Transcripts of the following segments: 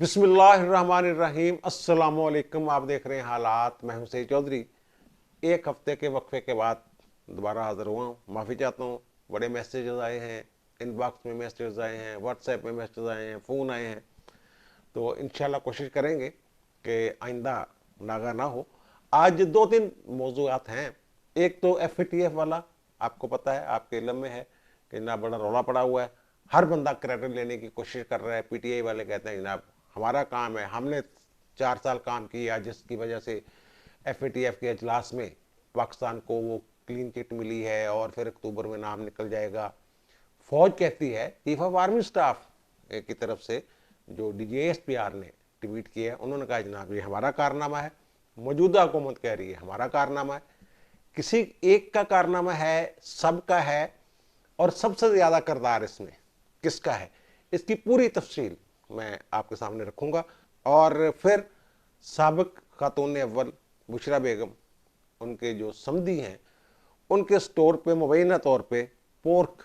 बिस्मिल्लाहिर्रहमानिर्रहीम। अस्सलामुअलैकुम। आप देख रहे हैं हालात। मैं हूं सईद चौधरी। एक हफ्ते के वक्फे के बाद दोबारा हाजिर हुआ हूँ। माफ़ी चाहता हूँ, बड़े मैसेजेस आए हैं, इनबॉक्स में मैसेजेस आए हैं, व्हाट्सएप में मैसेज आए हैं, फ़ोन आए हैं। तो इंशाल्लाह कोशिश करेंगे कि आइंदा नागा ना हो। आज दो तीन मौजूआत हैं। एक तो FATF वाला, आपको पता है, आपके इल्म में है कि जनाब बड़ा रौला पड़ा हुआ है। हर बंदा क्रेडिट लेने की कोशिश कर रहा है। PTI वाले कहते हैं जनाब हमारा काम है, हमने 4 साल काम किया जिसकी वजह से FATF के अजलास में पाकिस्तान को वो क्लीन चिट मिली है और फिर अक्टूबर में नाम निकल जाएगा। फौज कहती है, चीफ ऑफ आर्मी स्टाफ की तरफ से जो DGSPR ने ट्वीट किया है, उन्होंने कहा जनाब ये हमारा कारनामा है। मौजूदा हुकूमत कह रही है हमारा कारनामा है। किसी एक का कारनामा है, सबका है, और सबसे ज़्यादा किरदार इसमें किसका है, इसकी पूरी तफसील मैं आपके सामने रखूँगा। और फिर साबिक खातून अव्वल बुशरा बेगम, उनके जो समधी हैं, उनके स्टोर पे मुबैना तौर पे पोर्क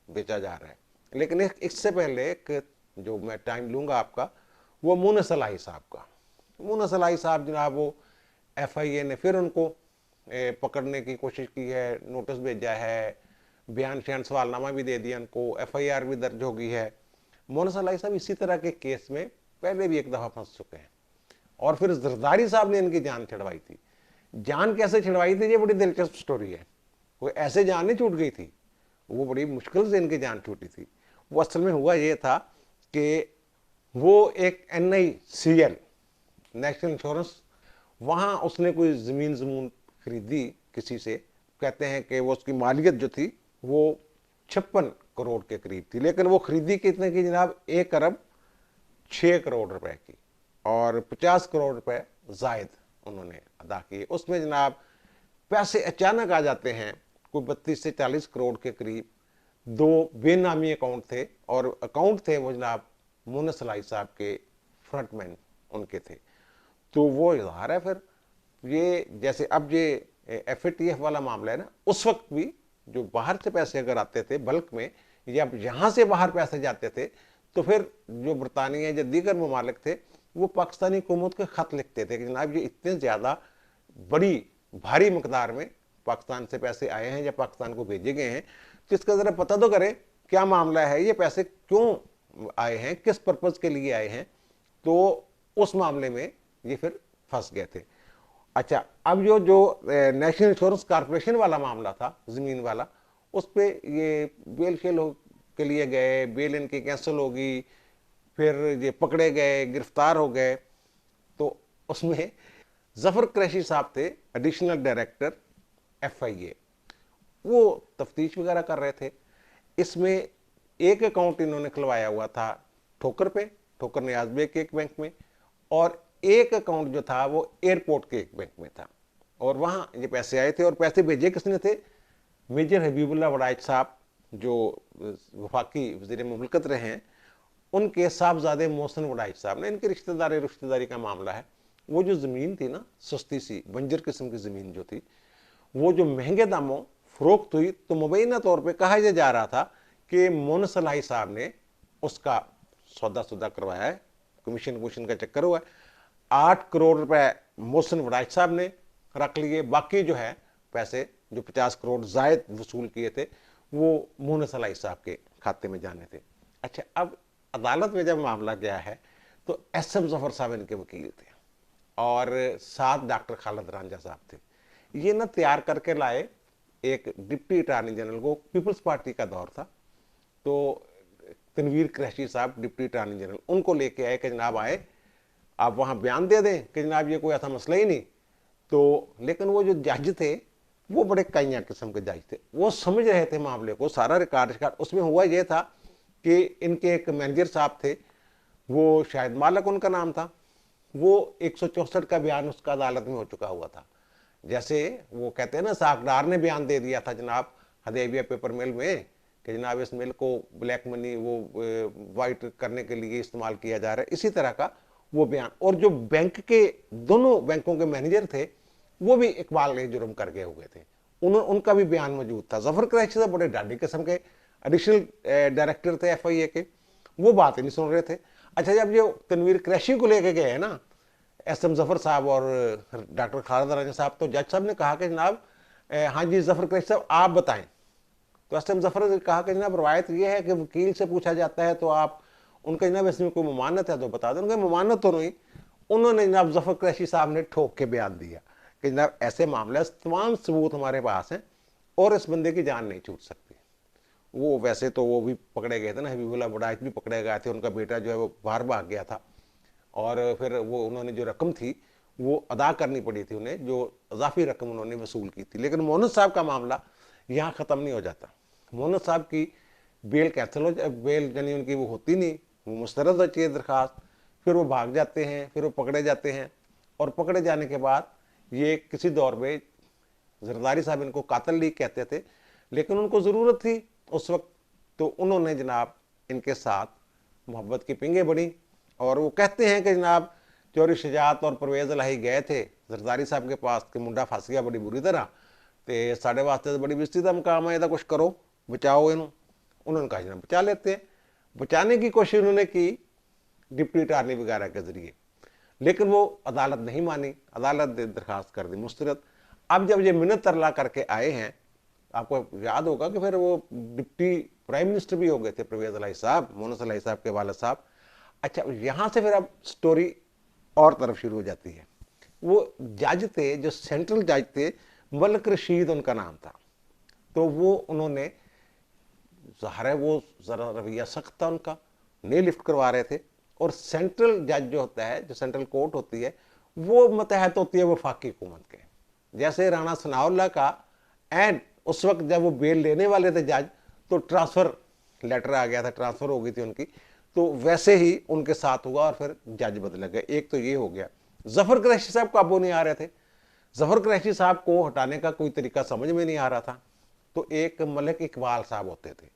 बेचा जा रहा है। लेकिन इससे पहले एक जो मैं टाइम लूँगा आपका, वो मुनस सलाही साहब का। मुनस सलाही साहब जनाब वो FIA ने फिर उनको पकड़ने की कोशिश की है, नोटिस भेजा है, बयान शयान सवालनामा भी दे दिया उनको, FIR भी दर्ज हो गई है। मुनस सलाही साहब इसी तरह के केस में पहले भी एक दफ़ा फंस चुके हैं। और फिर जरदारी साहब ने इनकी जान छड़वाई थी। जान कैसे छड़वाई थी, ये बड़ी दिलचस्प स्टोरी है। कोई ऐसे जान नहीं छूट गई थी, वो बड़ी मुश्किल से इनकी जान छूटी थी। वो असल में हुआ ये था कि वो एक NICL, नेशनल इंश्योरेंस, वहाँ उसने कोई ज़मीन खरीदी किसी से। कहते हैं कि वो उसकी मालियत जो थी वो 56 करोड़ के करीब थी, लेकिन वो खरीदी कितने की जनाब, 1 अरब 6 करोड़ रुपए की, और 50 करोड़ रुपए जायद उन्होंने अदा किए। उसमें जनाब पैसे अचानक आ जाते हैं, कोई 32 से 40 करोड़ के करीब। दो बेनामी अकाउंट थे, और अकाउंट थे वो जनाब मुनस सलाई साहब के फ्रंटमैन उनके थे। तो वो इजहार है फिर ये, जैसे अब ये FATF वाला मामला है ना, उस वक्त भी जो बाहर से पैसे अगर आते थे बल्क में, या यहाँ से बाहर पैसे जाते थे, तो फिर जो बरतानिया या दीगर ममालिक थे वो पाकिस्तानी हुकूमत को खत लिखते थे कि जनाब ये इतने ज़्यादा बड़ी भारी मकदार में पाकिस्तान से पैसे आए हैं या पाकिस्तान को भेजे गए हैं, तो इसका ज़रा पता तो करें क्या मामला है, ये पैसे क्यों आए हैं, किस पर्पज़ के लिए आए हैं। तो उस मामले में ये फिर फंस गए थे। अच्छा, अब जो नेशनल इंश्योरेंस कॉर्पोरेशन वाला मामला था, ज़मीन वाला, उस पर ये बेल शेल के लिए गए, बेल इनकी कैंसिल होगी, फिर ये पकड़े गए, गिरफ्तार हो गए। तो उसमें जफर कुरैशी साहब थे, एडिशनल डायरेक्टर FIA, वो तफ्तीश वगैरह कर रहे थे। इसमें एक अकाउंट इन्होंने खुलवाया हुआ था ठोकर पे, ठोकर नियाज बेग के एक बैंक में, और एक अकाउंट जो था वो एयरपोर्ट के एक बैंक में था। और वहाँ ये पैसे आए थे, और पैसे भेजे किसने थे, मेजर हबीबुल्लाह वड़ाइच साहब, जो वफाकी वज़ीर मुमलकत रहे हैं, उनके साहबजादे मोहसिन वड़ाइच साहब ने। इनकी रिश्तेदारी का मामला है। वो जो ज़मीन थी ना, सस्ती सी बंजर किस्म की ज़मीन जो थी, वो जो महंगे दामों फरोख्त हुई, तो मुबैना तौर पे कहा यह जा रहा था कि मुनस सलाई साहब ने उसका सौदा करवाया है, कमीशन का चक्कर हुआ है। 8 करोड़ रुपए मोहसिन वड़ाइच साहब ने रख लिए, बाकी जो है पैसे जो 50 करोड़ जायद वसूल किए थे वो मुनस सलाई साहब के खाते में जाने थे। अच्छा, अब अदालत में जब मामला गया है तो SM जफर साहब इनके वकील थे, और साथ डॉक्टर खालिद रांझा साहब थे। ये ना तैयार करके लाए एक डिप्टी अटॉर्नी जनरल को, पीपल्स पार्टी का दौर था, तो तनवीर कुरैशी साहब डिप्टी अटॉर्नी जनरल, उनको लेके आए कि जनाब आए, आप वहाँ बयान दे दें कि जनाब ये कोई ऐसा मसला ही नहीं। तो लेकिन वो जो जज थे वो बड़े काइया किस्म के जज थे, वो समझ रहे थे मामले को, सारा रिकॉर्ड। उसमें हुआ ये था कि इनके एक मैनेजर साहब थे, वो शायद मालक उनका नाम था, वो 164 का बयान उसका अदालत में हो चुका हुआ था। जैसे वो कहते हैं ना, साकदार ने बयान दे दिया था जनाब हदैबिया पेपर मिल में कि जनाब इस मिल को ब्लैक मनी वो वाइट करने के लिए इस्तेमाल किया जा रहा है, इसी तरह का वो बयान। और जो बैंक के दोनों बैंकों के मैनेजर थे वो भी इकबाल के जुर्म कर गए हुए थे, उनका भी बयान मौजूद था। जफर कुरैशी से बड़े डाडी किस्म के एडिशनल डायरेक्टर थे FIA के, वो बात ही नहीं सुन रहे थे। अच्छा, जब ये तनवीर क्रैशी को लेके गए हैं ना एस.एम. जफर साहब और डॉक्टर खालिद राजा साहब, तो जज साहब ने कहा कि जनाब हाँ जी जफर क्रैशी साहब आप बताएं। तो एस.एम. जफर ने कहा कि जनाब रवायत ये है कि वकील से पूछा जाता है तो आप उनका जनाब इसमें कोई ममानत है तो बता दें। उनका ममानत तो नहीं। उन्होंने जनाब जफर क्रैशी साहब ने ठोक के बयान दिया कि जनाब ऐसे मामला, तमाम सबूत हमारे पास हैं और इस बंदे की जान नहीं छूट सकती। वो वैसे तो वो भी पकड़े गए थे ना, हबीबुल्लाह बड़ाइच भी पकड़े गए थे, उनका बेटा जो है वो बाहर भाग गया था और फिर वो उन्होंने जो रकम थी वो अदा करनी पड़ी थी उन्हें, जो अजाफी रकम उन्होंने वसूल की थी। लेकिन मोहम्मद साहब का मामला यहाँ ख़त्म नहीं हो जाता। मोहम्मद साहब की बेल कैंसिल हो जाए, बेल यानी उनकी वो होती नहीं, वो मुस्तरद होती है दरखास्त, फिर वो भाग जाते हैं, फिर वो पकड़े जाते हैं और पकड़े जाने के बाद ये किसी दौर में जरदारी साहब इनको कातिल लीग कहते थे, लेकिन उनको ज़रूरत थी उस वक्त, तो उन्होंने जनाब इनके साथ मोहब्बत की पिंगे बड़ी और वो कहते हैं कि जनाब चौरी शजात और परवेज़ इलाही गए थे जरदारी साहब के पास कि मुंडा फस गया बड़ी बुरी तरह, तो साढ़े वास्ते तो बड़ी बेइज्जती का मुकाम है, कुछ करो बचाओ इनू। उन्होंने कहा जनाब बचा लेते हैं। बचाने की कोशिश उन्होंने की डिप्टी अटारनी वगैरह के जरिए, लेकिन वो अदालत नहीं मानी, अदालत ने दरखास्त कर दी मुस्तरद। अब जब ये मिन्नत तरला करके आए हैं, आपको याद होगा कि फिर वो डिप्टी प्राइम मिनिस्टर भी हो गए थे परवेज़ इलाही साहब, मोहम्मद इलाही साहब के वालिद साहब। अच्छा, यहाँ से फिर अब स्टोरी और तरफ शुरू हो जाती है। वो जज थे जो सेंट्रल जज थे, मलिक रशीद उनका नाम था। तो वो उन्होंने ज़ाहिर है वो ज़रा रवैया सख्त था उनका, नहीं लिफ्ट करवा रहे थे। और सेंट्रल जज जो होता है, जो सेंट्रल कोर्ट होती है, वो मतहत होती है वफाकी हुकूमत के। जैसे राणा सनाउल्लाह का एंड उस वक्त जब वो बेल लेने वाले थे जज, तो ट्रांसफ़र लेटर आ गया था, ट्रांसफ़र हो गई थी उनकी, तो वैसे ही उनके साथ हुआ और फिर जज बदल गए। एक तो ये हो गया। जफर कुरैशी साहब काबू नहीं आ रहे थे, जफर कुरैशी साहब को हटाने का कोई तरीका समझ में नहीं आ रहा था। तो एक मलिक इकबाल साहब होते थे,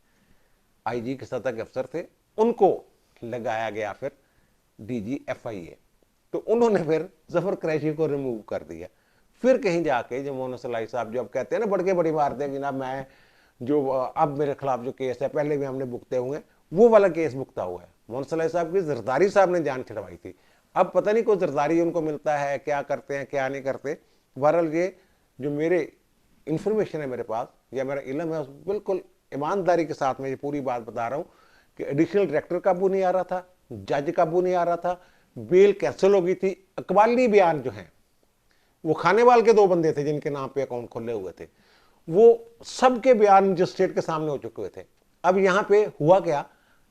आईजी के सतह के अफसर थे, उनको लगाया गया फिर डीजी FIA। तो उन्होंने फिर जफर कुरैशी को रिमूव कर दिया। फिर कहीं जाके जो मोहम्मद इलाही साहब जो अब कहते हैं ना बड़के बड़ी बातें, जनाब मैं जो अब मेरे खिलाफ जो केस है पहले भी हमने भुगते हुए, वो वाला केस भुगता हुआ है। मोहम्मद इलाही साहब की जरदारी साहब ने जान छिड़वाई थी। अब पता नहीं कोई जरदारी उनको मिलता है, क्या करते हैं क्या नहीं करते। बहरहाल ये जो मेरे इंफॉर्मेशन है मेरे पास या मेरा इल्म है, बिल्कुल ईमानदारी के साथ मैं ये पूरी बात बता रहा हूँ कि एडिशनल डायरेक्टर काबू नहीं आ रहा था, जज काबू नहीं आ रहा था, बेल कैंसिल हो गई थी। अकबाली बयान जो है, वो खानेवाल के 2 बंदे थे जिनके नाम पे अकाउंट खोले हुए थे, वो सबके बयान मजिस्ट्रेट के सामने हो चुके हुए थे। अब यहाँ पे हुआ क्या,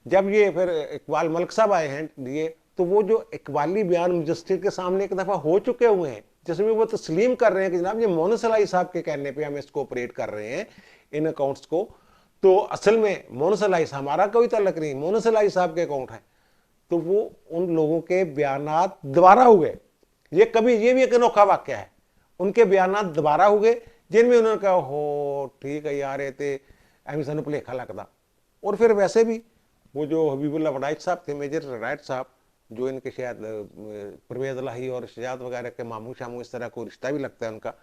जब ये फिर इकबाल मलिक साहब आए हैं ये, तो वो जो इकबाली बयान मजिस्ट्रेट के सामने एक दफ़ा हो चुके हुए हैं, जिसमें वो तस्लीम कर रहे हैं कि जनाब ये मोहम्मद इलाही साहब के कहने पे हम इसको ऑपरेट कर रहे हैं इन अकाउंट्स को, तो असल में मोहम्मद इलाही साहब, हमारा कोई ताल्लुक नहीं, मोहम्मद इलाही साहब के अकाउंट है। तो वो उन लोगों के बयानात दोबारा हुए। ये कभी ये भी एक अनोखा वाक्य है, उनके बयानात दोबारा हो गए जिनमें उन्होंने कहा हो ठीक है यार ये थे एम सानू भुलेखा लगता। और फिर वैसे भी वो जो हबीबुल्लाह बड़ाइच साहब थे, मेजर राइट साहब, जो इनके शायद परवेज़ इलाही और शजात वगैरह के मामू शामू इस तरह कोई रिश्ता भी लगता है उनका,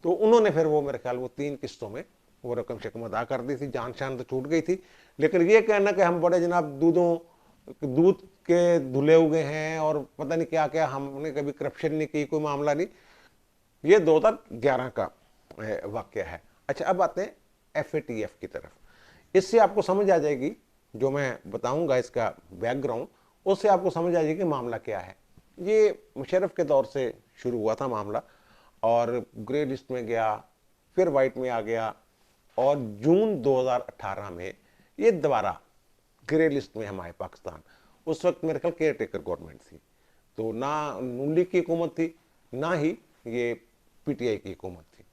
तो उन्होंने फिर वो मेरे ख्याल वो 3 किस्तों में वो रकम शकम अदा कर दी थी। जान शान तो छूट गई थी, लेकिन ये कहना कि हम बड़े जनाब दूध के धुले हुए हैं और पता नहीं क्या क्या, हमने कभी करप्शन नहीं की, कोई मामला नहीं, ये 2011 का वाक्य है। अच्छा, अब आते हैं FATF की तरफ। इससे आपको समझ आ जाएगी, जो मैं बताऊंगा इसका बैकग्राउंड, उससे आपको समझ आ जाएगी कि मामला क्या है। ये मुशर्रफ के दौर से शुरू हुआ था मामला और ग्रे लिस्ट में गया, फिर वाइट में आ गया और जून 2018 में ये दोबारा ग्रे लिस्ट में हम आए पाकिस्तान। उस वक्त मेरे ख्याल केयर टेकर गवर्नमेंट थी, तो ना नून लीग की हुकूमत थी ना ही ये PTI की हुकूमत थी।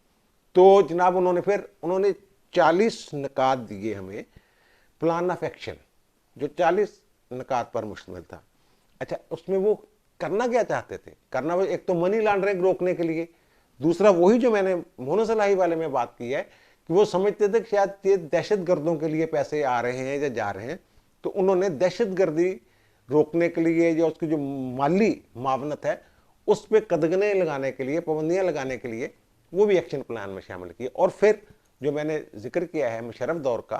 तो जनाब उन्होंने 40 निकात दिए हमें, प्लान ऑफ एक्शन जो 40 निकात पर मुश्तमिल था। अच्छा, उसमें वो करना क्या चाहते थे? करना वो एक तो मनी लॉन्ड्रिंग रोकने के लिए, दूसरा वही जो मैंने मोहम्मद इलाही वाले में बात की है कि वो समझते थे कि शायद ये दहशत गर्दों के लिए पैसे आ रहे हैं या जा रहे हैं, तो उन्होंने दहशत गर्दी रोकने के लिए जो उसकी जो माली मावनत है उस पर कदगने लगाने के लिए, पाबंदियां लगाने के लिए वो भी एक्शन प्लान में शामिल किए। और फिर जो मैंने जिक्र किया है मुशर्रफ दौर का,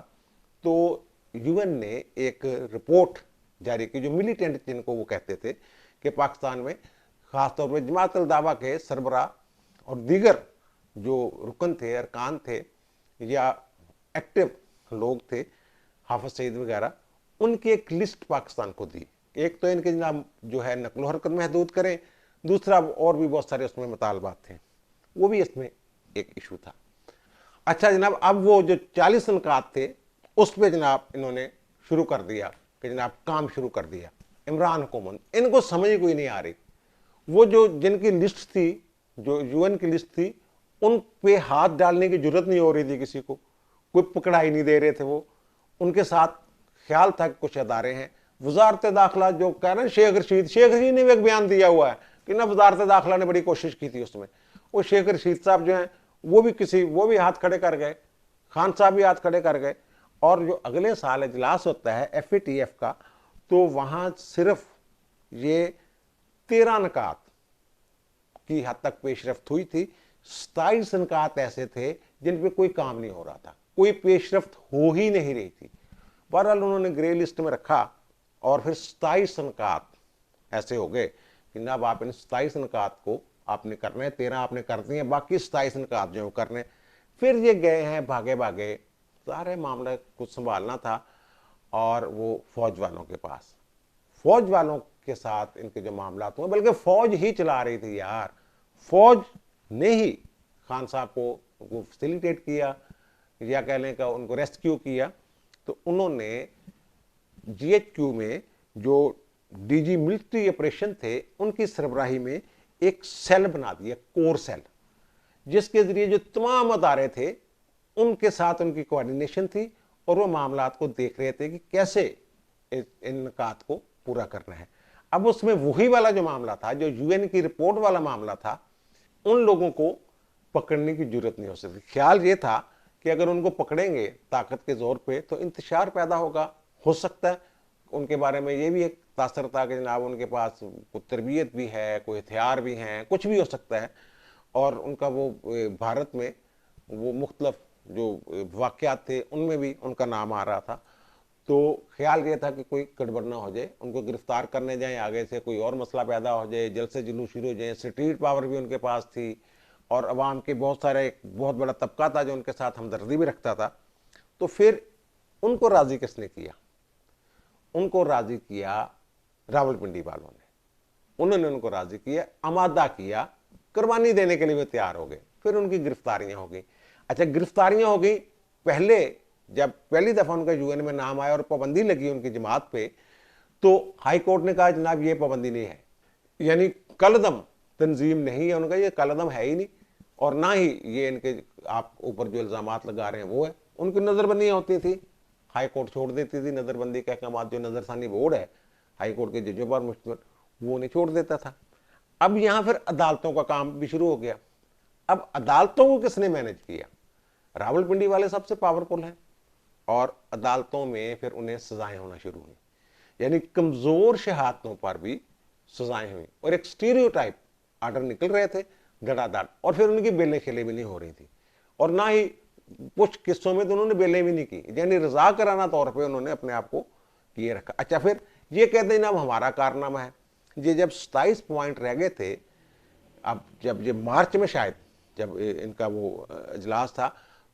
तो UN ने एक रिपोर्ट जारी की, जो मिलिटेंट जिनको वो कहते थे कि पाकिस्तान में खासतौर पर जमात अल दावा के सरबरा और दीगर जो रुकन थे, अरकान थे या एक्टिव लोग थे, हाफिज सईद वगैरह, उनकी एक लिस्ट पाकिस्तान को दी। एक तो इनके जनाब जो है नकलो हरकत महदूद करें, दूसरा और भी बहुत सारे उसमें मुतालबात थे, वो भी इसमें एक इशू था। अच्छा जनाब, अब वो जो 40 निकात थे उस पर जनाब इन्होंने शुरू कर दिया कि जनाब काम शुरू कर दिया। इमरान हुकूमत, इनको समझ कोई नहीं आ रही, वो जो जिनकी लिस्ट थी, जो यूएन की लिस्ट थी, उन पे हाथ डालने की जरूरत नहीं हो रही थी किसी को, कोई पकड़ाई नहीं दे रहे थे वो। उनके साथ ख्याल था कि कुछ अदारे हैं, वजारत दाखिला जो कह रहे हैं शेख रशीद ने भी एक बयान दिया हुआ है कि ना वजारत दाखिला ने बड़ी कोशिश की थी उसमें। वो शेख रशीद साहब जो हैं वो भी हाथ खड़े कर गए, खान साहब भी हाथ खड़े कर गए। और जो अगले साल इजलास होता है FATF का, तो वहां सिर्फ ये 13 निकात की हद तक पेशरफ्त हुई थी। 27 निकात ऐसे थे जिन पे कोई काम नहीं हो रहा था, कोई पेशरफ्त हो ही नहीं रही थी। बहरहाल उन्होंने ग्रे लिस्ट में रखा और फिर 27 निकात ऐसे हो गए कि ना अब आप इन 27 निकात को आपने करना है, 13 आपने कर दिए, बाकी 27 निकात जो करने। फिर ये गए हैं भागे भागे, सारे मामला कुछ संभालना था, और वो फौज वालों के पास, फौज वालों के साथ इनके जो मामला हुए, बल्कि फौज ही चला रही थी यार, फौज ने ही खान साहब को फैसिलिटेट किया या कह लें का उनको रेस्क्यू किया। तो उन्होंने GHQ में जो DG मिलिट्री ऑपरेशन थे उनकी सरबराही में एक सेल बना दिया, कोर सेल, जिसके जरिए जो तमाम अदारे थे उनके साथ उनकी कोऑर्डिनेशन थी और वो मामलात को देख रहे थे कि कैसे इन निकात को पूरा करना है। अब उसमें वही वाला जो मामला था, जो UN की रिपोर्ट वाला मामला था, उन लोगों को पकड़ने की जरूरत नहीं हो सकती। ख्याल ये था कि अगर उनको पकड़ेंगे ताकत के जोर पे तो इंतशार पैदा होगा, हो सकता है उनके बारे में ये भी एक तासर था कि जनाब उनके पास कोई तरबियत भी है, कोई हथियार भी हैं, कुछ भी हो सकता है। और उनका वो भारत में वो मुख्तलिफ जो वाक़यात थे उनमें भी उनका नाम आ रहा था। तो ख्याल ये था कि कोई गड़बड़ ना हो जाए, उनको गिरफ्तार करने जाएं, आगे से कोई और मसला पैदा हो जाए, जलसे जुलूस शुरू हो जाए। स्ट्रीट पावर भी उनके पास थी और अवाम के बहुत सारे, एक बहुत बड़ा तबका था जो उनके साथ हमदर्दी भी रखता था। तो फिर उनको राज़ी किसने किया? उनको राज़ी किया रावलपिंडी वालों ने। उन्होंने उनको राज़ी किया, आमादा किया, कुर्बानी देने के लिए वो तैयार हो गए। फिर उनकी गिरफ्तारियां हो गई। अच्छा, गिरफ्तारियां हो गई, पहले जब पहली दफ़ा उनका UN में नाम आया और पाबंदी लगी उनकी जमात पे, तो हाई कोर्ट ने कहा जनाब ये पाबंदी नहीं है, यानी कलदम तंजीम नहीं है उनका, ये कलदम है ही नहीं, और ना ही ये इनके आप ऊपर जो इल्ज़ामात लगा रहे हैं वो है। उनकी नज़रबंदियाँ होती थी, हाई कोर्ट छोड़ देती थी नज़रबंदी के अहकाम, जो नज़रसानी बोर्ड है हाई कोर्ट के जजों पर मुश्तमिल, वो नहीं छोड़ देता था। अब यहाँ फिर अदालतों का काम भी शुरू हो गया। अब अदालतों को किसने मैनेज किया? रावलपिंडी वाले सबसे पावरफुल हैं, और अदालतों में फिर उन्हें सजाएं होना शुरू हुई, यानी कमजोर शहादतों पर भी सजाएं हुई, और एक स्टीरियोटाइप आर्डर निकल रहे थे धड़ाधड़, और फिर उनकी बेलें खेले भी नहीं हो रही थी, और ना ही कुछ किस्सों में तो उन्होंने बेलें भी नहीं की, यानी रजा कराना तौर पर उन्होंने अपने आप को किए रखा। अच्छा, फिर ये कहते हैं ना हमारा कारनामा है। ये जब 27 पॉइंट रह गए थे, अब जब ये मार्च में शायद जब इनका वो इजलास था,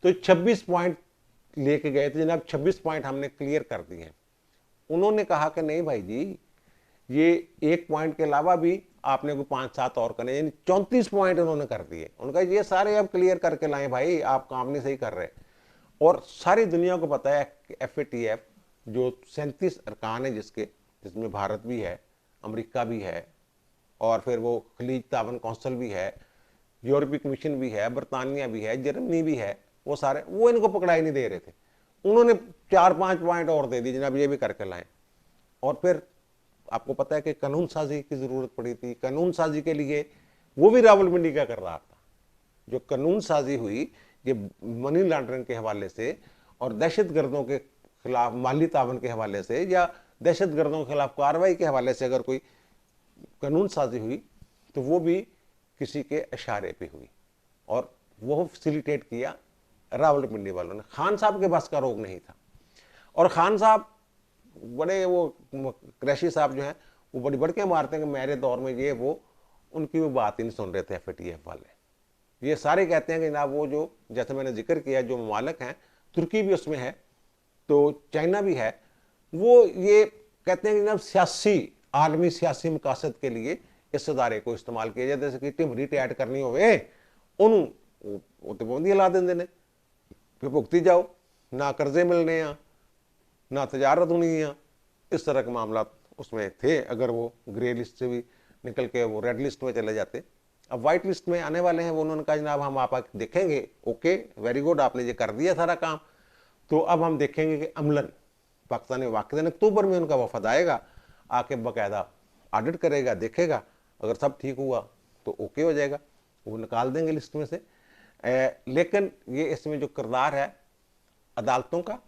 तो 26 पॉइंट लेके गए थे जनाब, 26 पॉइंट हमने क्लियर कर दिए हैं। उन्होंने कहा कि नहीं भाई जी, ये एक पॉइंट के अलावा भी आपने कोई 5-7 और करने, यानी 34 पॉइंट उन्होंने कर दिए। उनका ये सारे अब क्लियर करके लाए भाई, आप काम नहीं सही कर रहे। और सारी दुनिया को पता है कि FATF जो 37 अरकान है जिसमें भारत भी है, अमेरिका भी है, और फिर वो खलीज तावन कौंसिल भी है, यूरोपीय कमीशन भी है, बरतानिया भी है, जर्मनी भी है, वो सारे वो इनको पकड़ाई नहीं दे रहे थे। उन्होंने 4-5 पॉइंट और दे दी जनाब, ये भी करके लाए। और फिर आपको पता है कि कानून साजी की जरूरत पड़ी थी। कानून साजी के लिए वो भी रावलपिंडी का किरदार था। जो कानून साजी हुई ये मनी लॉन्ड्रिंग के हवाले से और दहशत गर्दों के खिलाफ माली तावन के हवाले से या दहशत गर्दों के खिलाफ कार्रवाई के हवाले से अगर कोई कानून साजी हुई तो वो भी किसी के इशारे पे हुई, और वो फैसिलिटेट किया रावलपिंडी वालों ने। खान साहब के बस का रोग नहीं था, और खान साहब बड़े वो क्रैशी साहब जो हैं वो बड़ी बढ़ के मारते हैं कि मेरे दौर में ये वो, उनकी वो बात ही नहीं सुन रहे थे FATF वाले। ये सारे कहते हैं कि जनाब वो जो जैसे मैंने जिक्र किया जो ममालिक हैं, तुर्की भी उसमें है, तो चाइना भी है, वो ये कहते हैं कि जनाब सियासी आलमी सियासी मकासद के लिए इस अदारे को इस्तेमाल किया जाए, जैसे कि टिमरी टैट करनी होवे उन्होंने पाबंदी ला देंगे ने, फिर भुगती जाओ, ना कर्जे मिलने हैं ना तजारत होनी है, इस तरह के मामला उसमें थे। अगर वो ग्रे लिस्ट से भी निकल के वो रेड लिस्ट में चले जाते, अब वाइट लिस्ट में आने वाले हैं। वो उन्होंने कहा जनाब हम आप देखेंगे, ओके वेरी गुड, आपने ये कर दिया सारा काम, तो अब हम देखेंगे कि अमलन पाकिस्तान में वाक़ई अक्टूबर में उनका वफद आएगा, आके बाकायदा ऑडिट करेगा, देखेगा, अगर सब ठीक हुआ तो ओके हो जाएगा, वो निकाल देंगे लिस्ट में से। लेकिन ये इसमें जो किरदार है अदालतों का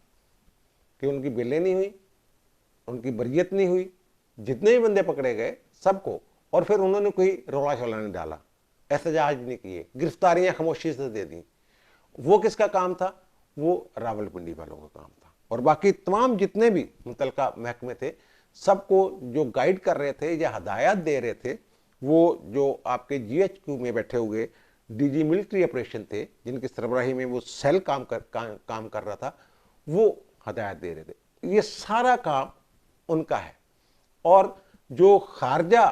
कि उनकी बेलें नहीं हुई, उनकी बरियत नहीं हुई, जितने भी बंदे पकड़े गए सबको, और फिर उन्होंने कोई रौला शौला नहीं डाला, एहतजाज नहीं किए, गिरफ्तारियां खामोशी से दे दी, वो किसका काम था? वो रावलपिंडी वालों का काम था। और बाकी तमाम जितने भी मुतलका महकमे थे सबको जो गाइड कर रहे थे या हदायत दे रहे थे, वो जो आपके GHQ में बैठे हुए DG मिलिट्री ऑपरेशन थे, जिनकी सरबराही में वो सेल काम कर रहा था, वो हदायत दे रहे थे। ये सारा काम उनका है। और जो खारजा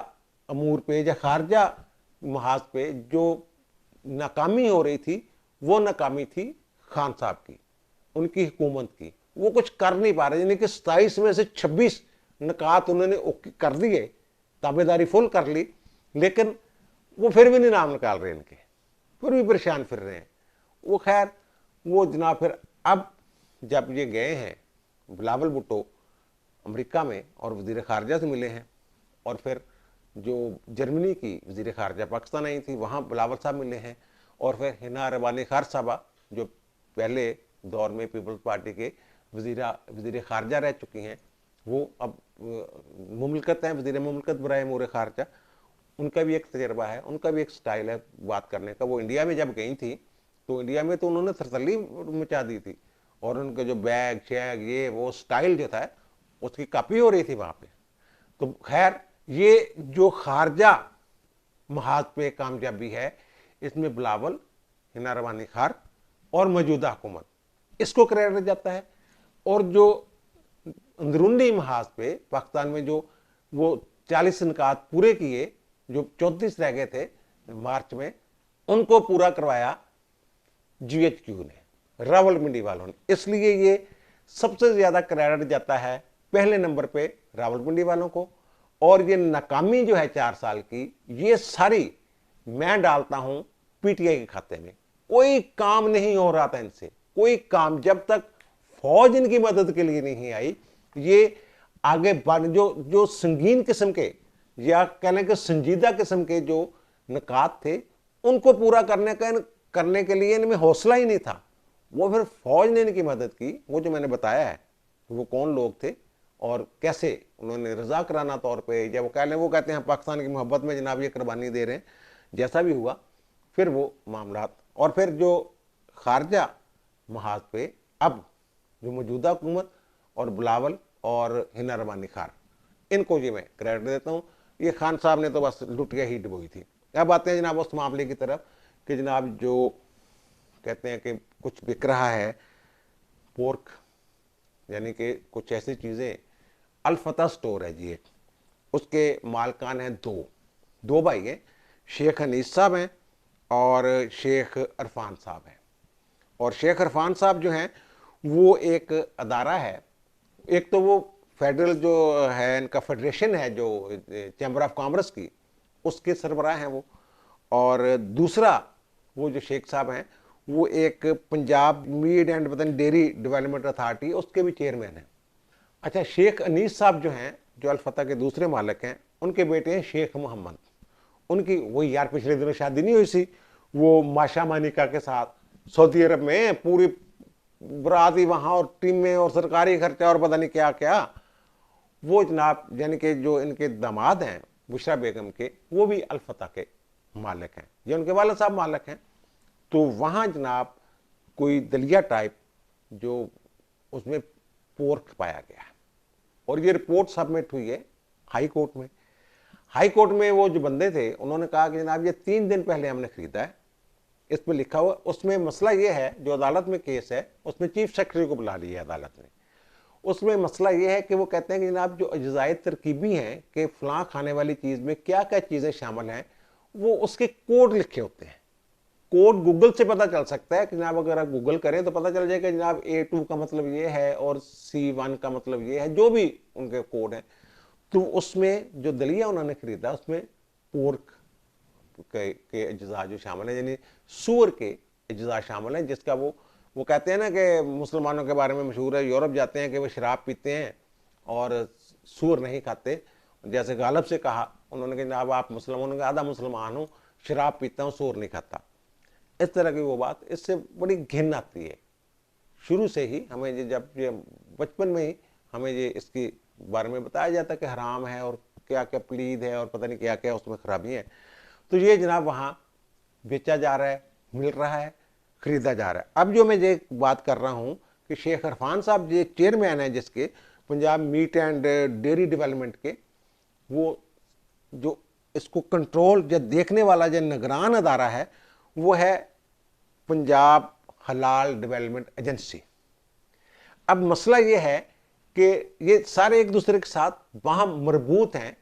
अमूर पे या खारजा महाज पे जो नाकामी हो रही थी, वो नाकामी थी खान साहब की, उनकी हुकूमत की। वो कुछ कर नहीं पा रहे, यानी कि 27 में से 26 निकात उन्होंने कर दिए, ताबेदारी फुल कर ली, लेकिन वो फिर भी नहीं नाम निकाल रहे इनके, फिर भी परेशान फिर रहे हैं। वो खैर वो जनाब फिर अब जब ये गए हैं बिलावल भुट्टो अमेरिका में और वज़ीर ख़ारजा से मिले हैं, और फिर जो जर्मनी की वज़ीर ख़ारजा पाकिस्तान आई थी वहाँ बिलावल साहब मिले हैं, और फिर हिना रबानी खार साहबा जो पहले दौर में पीपल्स पार्टी के वज़ीर ख़ारजा रह चुकी हैं, वो अब मुमलकत हैं, वज़ीर मुमलकत बराए अमूर ख़ारजा। उनका भी एक तजर्बा है, उनका भी एक स्टाइल है बात करने का। वो इंडिया में जब गई थी तो इंडिया में तो उन्होंने थरथल्ली मचा दी थी, और उनके जो बैग शैग ये वो स्टाइल जो था उसकी कॉपी हो रही थी वहाँ पे। तो खैर ये जो खारजा महाज पे कामयाबी है, इसमें बिलावल, हिना रवानी खार और मौजूदा हुकूमत, इसको क्रेडिट जाता है। और जो अंदरूनी महाज पे पाकिस्तान में जो वो 40 निकात पूरे किए, जो 34 रह गए थे मार्च में, उनको पूरा करवाया GHQ ने, रावलपिंडी वालों ने। इसलिए ये सबसे ज्यादा क्रेडिट जाता है पहले नंबर पे रावलपिंडी वालों को। और ये नाकामी जो है 4 साल की, ये सारी मैं डालता हूं PTI के खाते में। कोई काम नहीं हो रहा था इनसे, कोई काम, जब तक फौज इनकी मदद के लिए नहीं आई। ये आगे जो संगीन किस्म के या कहने के संजीदा किस्म के जो निकात थे, उनको पूरा करने के लिए इनमें हौसला ही नहीं था। वो फिर फौज ने इनकी मदद की। वो जो मैंने बताया है वो कौन लोग थे और कैसे उन्होंने रजाकराना तौर पे, या वो कहते हैं पाकिस्तान की मोहब्बत में जनाब ये कुर्बानी दे रहे हैं, जैसा भी हुआ फिर वो मामलात। और फिर जो खारजा महाज पे अब जो मौजूदा हुकूमत और बिलावल और हिना रबानी खार, इनको ये मैं क्रेडिट देता हूँ। ये खान साहब ने तो बस लुटिया ही डुबोई थी। अब आते हैं जनाब उस मामले की तरफ कि जनाब जो कहते हैं कि कुछ बिक रहा है पोर्क, यानी कि कुछ ऐसी चीज़ें। अल-फतह स्टोर है जी एक, उसके मालकान हैं दो भाई हैं, शेख अनीस साहब हैं और शेख इरफान साहब हैं। और शेख इरफान साहब जो हैं वो एक अदारा है, एक तो वो फेडरल जो है इनका फेडरेशन है जो चैम्बर ऑफ कॉमर्स की, उसके सरबराह हैं वो। और दूसरा वो जो शेख साहब हैं वो एक Punjab meat and dairy development authority, उसके भी चेयरमैन हैं। अच्छा, शेख अनीस साहब जो हैं, जो अल-फतह के दूसरे मालिक हैं, उनके बेटे हैं शेख मोहम्मद। उनकी वही यार पिछले दिनों शादी नहीं हुई सी वो माशा मानिका के साथ सऊदी अरब में, पूरी बरात ही वहाँ और टीम में और सरकारी खर्चा और पता नहीं क्या क्या। वो जनाब यानी कि जो इनके दामाद हैं बुशरा बेगम के, वो भी अल-फतह के मालिक हैं, ये उनके वालिद साहब मालिक हैं। तो वहाँ जनाब कोई दलिया टाइप जो उसमें पोर्क पाया गया है, और ये रिपोर्ट सबमिट हुई है हाई कोर्ट में। हाई कोर्ट में वो जो बंदे थे उन्होंने कहा कि जनाब ये 3 दिन पहले हमने खरीदा है, इस पर लिखा हुआ। उसमें मसला ये है, जो अदालत में केस है उसमें चीफ सेक्रेटरी को बुला लिया है अदालत ने। उसमें मसला ये है कि वो कहते हैं कि जनाब जो अज्जाए तरकीबी हैं कि फलां खाने वाली चीज़ में क्या क्या चीज़ें शामिल हैं, वो उसके कोड लिखे होते हैं। कोड गूगल से पता चल सकता है कि जनाब अगर आप गूगल करें तो पता चल जाएगा जनाब A2 का मतलब ये है और C1 का मतलब ये है, जो भी उनके कोड हैं। तो उसमें जो दलिया उन्होंने खरीदा उसमें पोर्क के अज्जा जो शामिल है, यानी सूअर के अज्जा शामिल हैं, जिसका वो कहते हैं ना कि मुसलमानों के बारे में मशहूर है, यूरोप जाते हैं कि वो शराब पीते हैं और सूअर नहीं खाते। जैसे गालब से कहा उन्होंने, कि जनाब आप मुसलमानों का आधा मुसलमान हूँ, शराब पीता हूँ, सूअर नहीं खाता। इस तरह की वो बात, इससे बड़ी घिन आती है। शुरू से ही हमें जब ये बचपन में ही हमें ये इसके बारे में बताया जाता है कि हराम है और क्या क्या प्लीद है और पता नहीं क्या क्या उसमें खराबी है। तो ये जनाब वहाँ बेचा जा रहा है, मिल रहा है, खरीदा जा रहा है। अब जो मैं ये बात कर रहा हूँ कि शेख इरफान साहब ये चेयरमैन है जिसके Punjab meat and dairy development के, वो जो इसको कंट्रोल जो देखने वाला जो निगरान अदारा है वो है पंजाब हलाल डेवलपमेंट एजेंसी। अब मसला ये है कि ये सारे एक दूसरे के साथ वहाँ मरबूत हैं,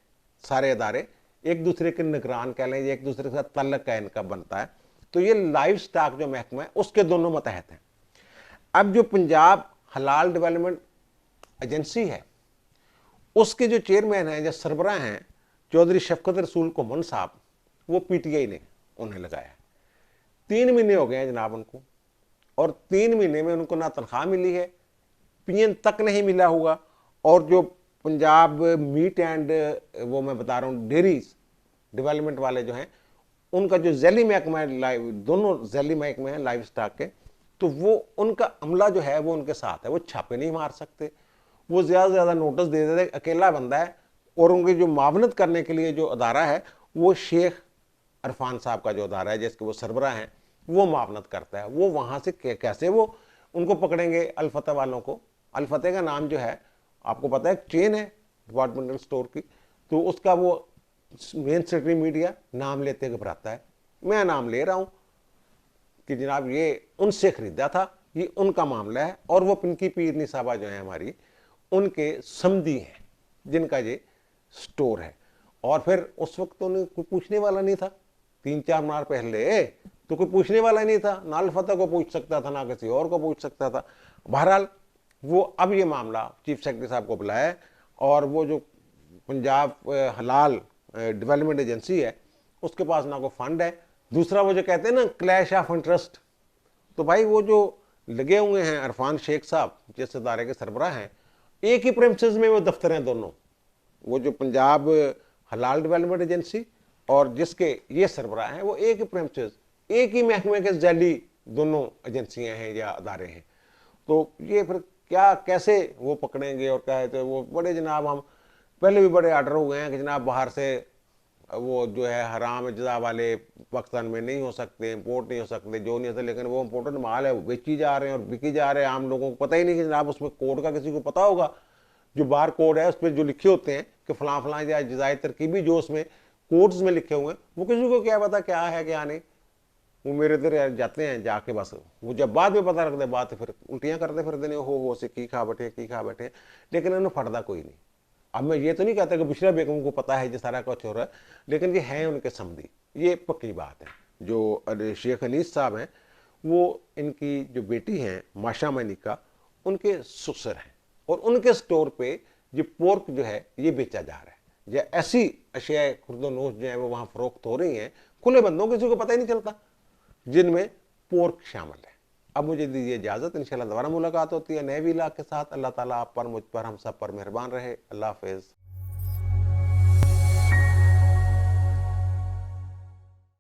सारे अदारे एक दूसरे के निगरान कह लें, एक दूसरे के साथ तल्लक का इनका बनता है। तो ये लाइव स्टॉक जो महकमा है उसके दोनों मतहत हैं। अब जो पंजाब हलाल डेवलपमेंट एजेंसी है उसके जो चेयरमैन हैं, जो सरबराह हैं चौधरी शफकत रसूल कोमन साहब, वो PTI ने उन्हें लगाया है। 3 महीने हो गए हैं जनाब उनको, और 3 महीने में उनको ना तनख्वाह मिली है, PN तक नहीं मिला होगा। और जो पंजाब मीट एंड वो मैं बता रहा हूँ डेयरीज डेवलपमेंट वाले जो हैं, उनका जो जैली महकमा है, लाइव दोनों जैली महकमे हैं लाइव स्टॉक के, तो वो उनका अमला जो है वो उनके साथ है। वो छापे नहीं मार सकते, वो ज़्यादा से ज़्यादा नोटिस दे देते, अकेला बंदा है। और उनकी जो मावनत करने के लिए जो अदारा है वो शेख इरफान साहब का जो अदारा है जिसके वो सरबराह हैं, वो मावनत करता है। वो वहाँ से कैसे वो उनको पकड़ेंगे अल-फतह वालों को। अल-फतह का नाम जो है आपको पता है, चेन है डिपार्टमेंटल स्टोर की, तो उसका वो मेन स्ट्रीम मीडिया नाम लेते घबराता है। मैं नाम ले रहा हूँ कि जनाब ये उनसे खरीदा था, ये उनका मामला है। और वो पिंकी पीरनी साहबा जो है हमारी, उनके समधी हैं जिनका ये स्टोर है। और फिर उस वक्त तो उन्हें कोई पूछने वाला नहीं था, 3-4 माह पहले तो कोई पूछने वाला नहीं था, ना अल-फतह को पूछ सकता था ना किसी और को पूछ सकता था। बहरहाल वो अब ये मामला चीफ सेक्रेटरी साहब को बुलाया है, और वो जो पंजाब हलाल डेवलपमेंट एजेंसी है उसके पास ना कोई फंड है, दूसरा वो जो कहते हैं ना क्लैश ऑफ इंटरेस्ट। तो भाई वो जो लगे हुए हैं इरफान शेख साहब जिस इदारे के सरबराह हैं, एक ही प्रेमिसेस में वो दफ्तर हैं दोनों, वो जो पंजाब हलाल डेवलपमेंट एजेंसी और जिसके ये सरबराह हैं, वो एक ही प्रेमिसेस, एक ही महकमे के जैली दोनों एजेंसियां हैं या अदारे हैं। तो ये फिर क्या कैसे वो पकड़ेंगे और क्या है। तो वो बड़े जनाब, हम पहले भी बड़े आर्डर हो गए हैं कि जनाब बाहर से वो जो है हराम अज्जा वाले पाकिस्तान में नहीं हो सकते, इंपोर्ट नहीं हो सकते, जो नहीं होते, लेकिन वो इम्पोर्टेड माल है वो बेची जा रहे हैं और बिकी जा रहे हैं। आम लोगों को पता ही नहीं कि जनाब उसमें कोड का किसी को पता होगा, जो बार कोड है उस पर जो लिखे होते हैं कि फलां फलां या अज्जाए तरकीबी जो उसमें कोड्स में लिखे हुए हैं, वो किसी को क्या पता क्या है क्या नहीं। वो मेरे इधर जाते हैं जाके, बस वो जब बाद में पता रखते बात फिर उल्टियाँ करते फिरते नहीं, हो से की खा बैठे, लेकिन उन्हें फटदा कोई नहीं। अब मैं ये तो नहीं कहता कि बुशरा बेगम को पता है जो सारा कुछ हो रहा है, लेकिन ये हैं उनके समधी, ये पक्की बात है। जो शेख अनीस साहब हैं, वो इनकी जो बेटी हैं माशा मनिका, उनके ससुर हैं, और उनके स्टोर पे ये पोर्क जो है ये बेचा जा रहा है। या ऐसी अशिया खुर्दोनोश जो है वो वहाँ फरोख्त हो रही हैं खुले बंदों, किसी को पता ही नहीं चलता, जिनमें पोर्क शामिल है। अब मुझे दीजिए इजाज़त, इंशाल्लाह दोबारा मुलाकात होती है नए विलाग के साथ। अल्लाह ताला आप पर, मुझ पर, हम सब पर मेहरबान रहे। अल्लाह हाफिज़।